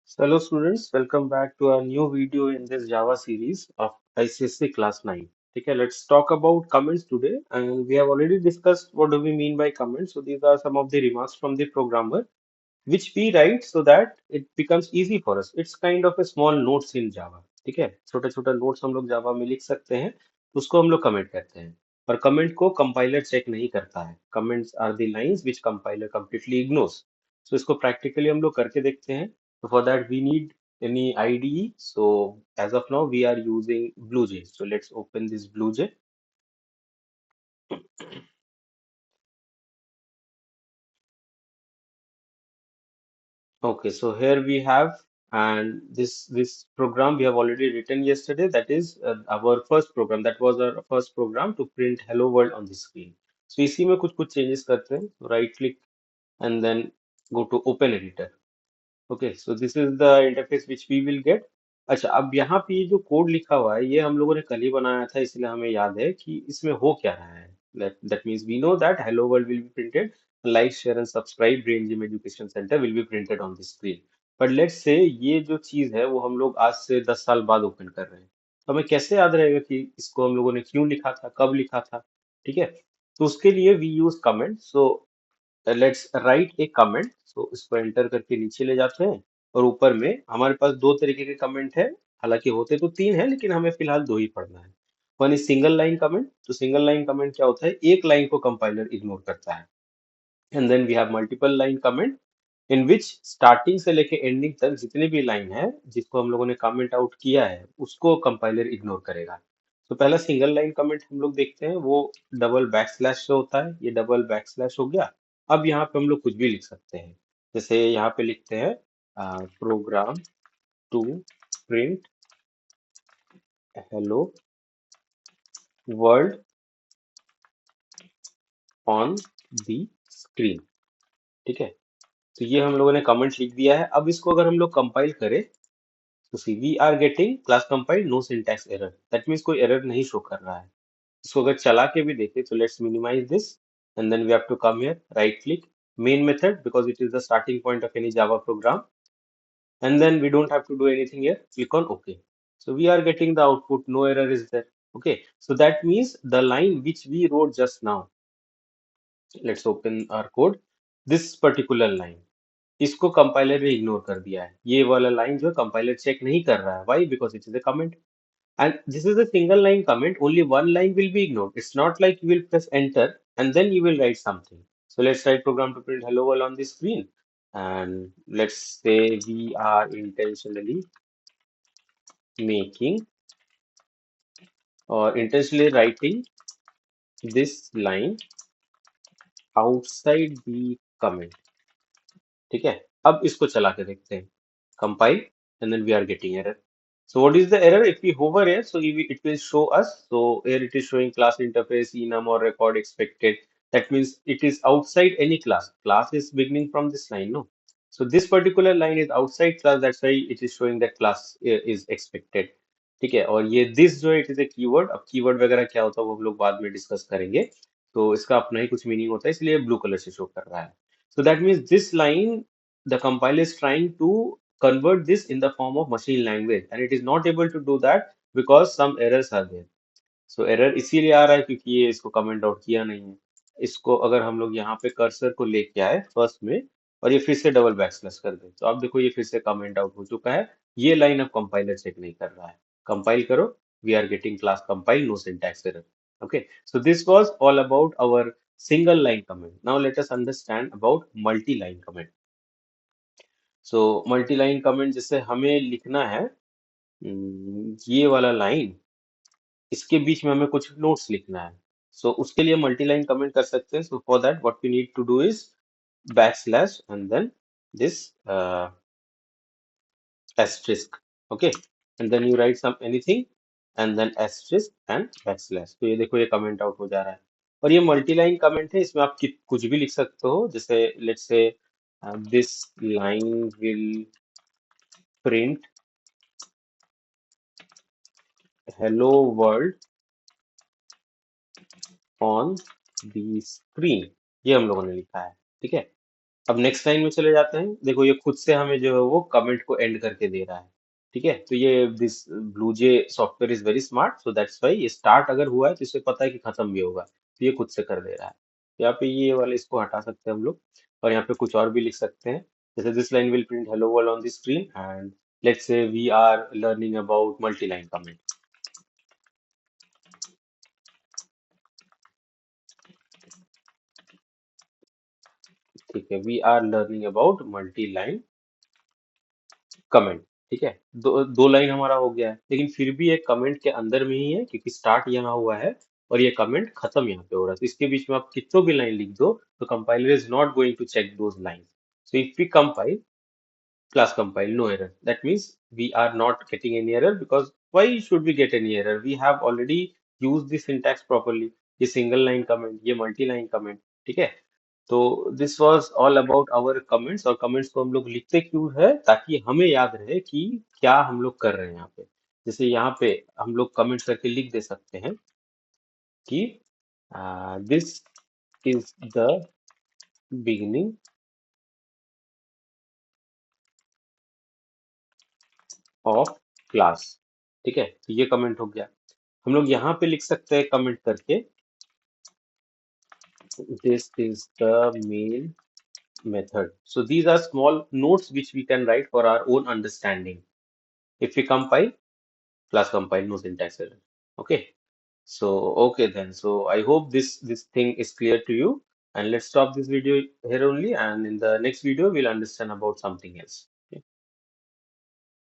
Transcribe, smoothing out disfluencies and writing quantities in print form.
So hello students, welcome back to our new video in this Java series of ICSC class 9. Okay, let's talk about comments today, and we have already discussed what do we mean by comments. So these are some of the remarks from the programmer which we write so that it becomes easy for us. It's kind of a small notes in Java. ठीक है, छोटा छोटा notes हम लोग जावा में लिख सकते हैं, उसको हम लोग कमेंट कहते हैं. और कमेंट को कंपाइलर चेक नहीं करता है. Comments are the lines which compiler completely ignores. So इसको प्रैक्टिकली हम लोग करके देखते हैं. So for that we need any IDE. So as of now we are using BlueJ. So let's open this BlueJ. Okay, so here we have, and this program we have already written yesterday. That is our first program. That was our first program to print hello world on the screen. So इसी में कुछ कुछ changes करते हैं. So right click and then go to open editor. Okay, so this is the interface which we will get. अच्छा, अब यहाँ पे ये जो कोड लिखा हुआ है ये हम लोगों ने कल ही बनाया था, इसलिए हमें याद है कि इसमें हो क्या रहा है. That means we know that hello world will be printed, like share and subscribe brain gym education center will be printed on the screen. But let's say ये जो चीज है वो हम लोग आज से 10 साल बाद ओपन कर रहे हैं, तो हमें कैसे याद रहेगा कि इसको हम लोगों ने क्यों लिखा था, कब लिखा था. ठीक है, तो उसके लिए we use comment. So let's write a comment. सो इसको एंटर करके नीचे ले जाते हैं, और ऊपर में हमारे पास दो तरीके के कमेंट है. हालांकि होते तो तीन है, लेकिन हमें फिलहाल दो ही पढ़ना है. One is single line comment. तो सिंगल लाइन कमेंट क्या होता है, एक लाइन को कंपाइलर इग्नोर करता है. And then we have multiple line comment in which starting से लेके एंडिंग तक जितने भी लाइन है जिसको हम लोगों ने कमेंट आउट किया है उसको कंपाइलर इग्नोर करेगा. तो पहला सिंगल लाइन कमेंट हम लोग देखते हैं, वो डबल बैक स्लैश से होता है. ये डबल बैक स्लैश हो गया. अब यहाँ पे हम लोग कुछ भी लिख सकते हैं. जैसे यहाँ पे लिखते हैं program to print hello world on the screen. ठीक है, तो ये हम लोगों ने कमेंट लिख दिया है. अब इसको अगर हम लोग कंपाइल करें तो see we are getting class compile no syntax error. That means कोई एरर नहीं शो कर रहा है. इसको अगर चला के भी देखें तो let's minimize this, and then we have to come here, right click, main method because it is the starting point of any Java program, and then we don't have to do anything here. Click on OK. So we are getting the output, no error is there. Okay, so that means the line which we wrote just now, let's open our code. This particular line, इसको compiler ने ignore कर दिया है. ये वाला line जो compiler check नहीं कर रहा है. Why? Because it is a comment. And this is a single line comment. Only one line will be ignored. It's not like you will press enter and then you will write something. So let's write program to print hello world on the screen. And let's say we are intentionally making or intentionally writing this line outside the comment. ठीक है, अब इसको चला के देखते हैं. Compile, and then we are getting error. So what is the error? If we hover here, so it will show us. So here it is showing class interface enum or record expected. That means it is outside any class. Class is beginning from this line, no? So this particular line is outside class. That's why it is showing that class is expected. ठीक है, और ये this जो है it is a keyword. अब keyword वगैरह क्या होता है वो हम लोग बाद में डिस्कस करेंगे. तो इसका अपना ही कुछ मीनिंग होता है, इसलिए ब्लू कलर से शो कर रहा है. So that means this line, the compiler is trying to convert this in the form of machine language, and it is not able to do that because some errors are there. So error इसीलिए आ रहा है क्योंकि ये इसको comment out किया नहीं है. इसको अगर हम लोग यहाँ पे कर्सर को लेके आए फर्स्ट में और ये फिर से डबल बैक स्लैश कर दे, तो आप देखो ये फिर से कमेंट आउट हो चुका है. ये लाइन अब कंपाइलर चेक नहीं कर रहा है. कंपाइल करो, we are getting class compile no syntax error. Okay, so this was all about our single line comment. Now let us understand about multi-line comment. So multi-line comment जैसे हमें लिखना है ये वाला लाइन, इसके बीच में हमें कुछ नोट्स लिखना है. सो उसके लिए मल्टी लाइन कमेंट कर सकते हैं. So for that what we need to do is back slash and then this asterisk. Okay, and then you write some anything and then asterisk and backslash. तो ये देखो ये कमेंट आउट हो जा रहा है. और ये मल्टी लाइन कमेंट है, इसमें आप कुछ भी लिख सकते हो. जैसे let's say this line will print hello world on the screen. ये हम लोगों ने लिखा है. ठीक है, अब नेक्स्ट लाइन में चले जाते हैं। देखो ये खुद से हमें जो है वो कमेंट को एंड करके दे रहा है। ठीक है, तो ये this BlueJ software is very smart, so that's why ये स्टार्ट अगर हुआ है तो इसे पता है कि खत्म भी होगा, तो ये खुद से कर दे रहा है। यहाँ पे ये वाले इसको हटा सकते हैं हम लोग, और यहाँ पे कुछ और भी लिख सकते हैं। जैसे this line will print hello world on the screen, and let's say we are learning about multi line comment. ठीक है, we are learning about multi line comment. ठीक है, दो दो लाइन हमारा हो गया है, लेकिन फिर भी एक कमेंट के अंदर में ही है, क्योंकि स्टार्ट यहाँ हुआ है और ये कमेंट खत्म यहाँ पे हो रहा है, तो इसके बीच में आप कितनों भी लाइन लिख दो तो compiler is not going to check those line. So if we compile, class compile, no error. That means we are not getting any error, because why should we get any error? We have already used the syntax properly. ये single line comment, ये multi line comment, ठीक है। तो this was all about our comments, और comments को हम लोग लिखते क्यों है, ताकि हमें याद रहे कि क्या हम लोग कर रहे हैं यहाँ पे। जैसे यहाँ पे हम लोग कमेंट करके लिख दे सकते हैं कि this is the beginning of class. ठीक है, तो ये कमेंट हो गया। हम लोग यहाँ पे लिख सकते हैं कमेंट करके, this is the main method. So these are small notes which we can write for our own understanding. If we compile, class compile, no syntax error. Okay. So okay then. So I hope this thing is clear to you. And let's stop this video here only. And in the next video, we'll understand about something else.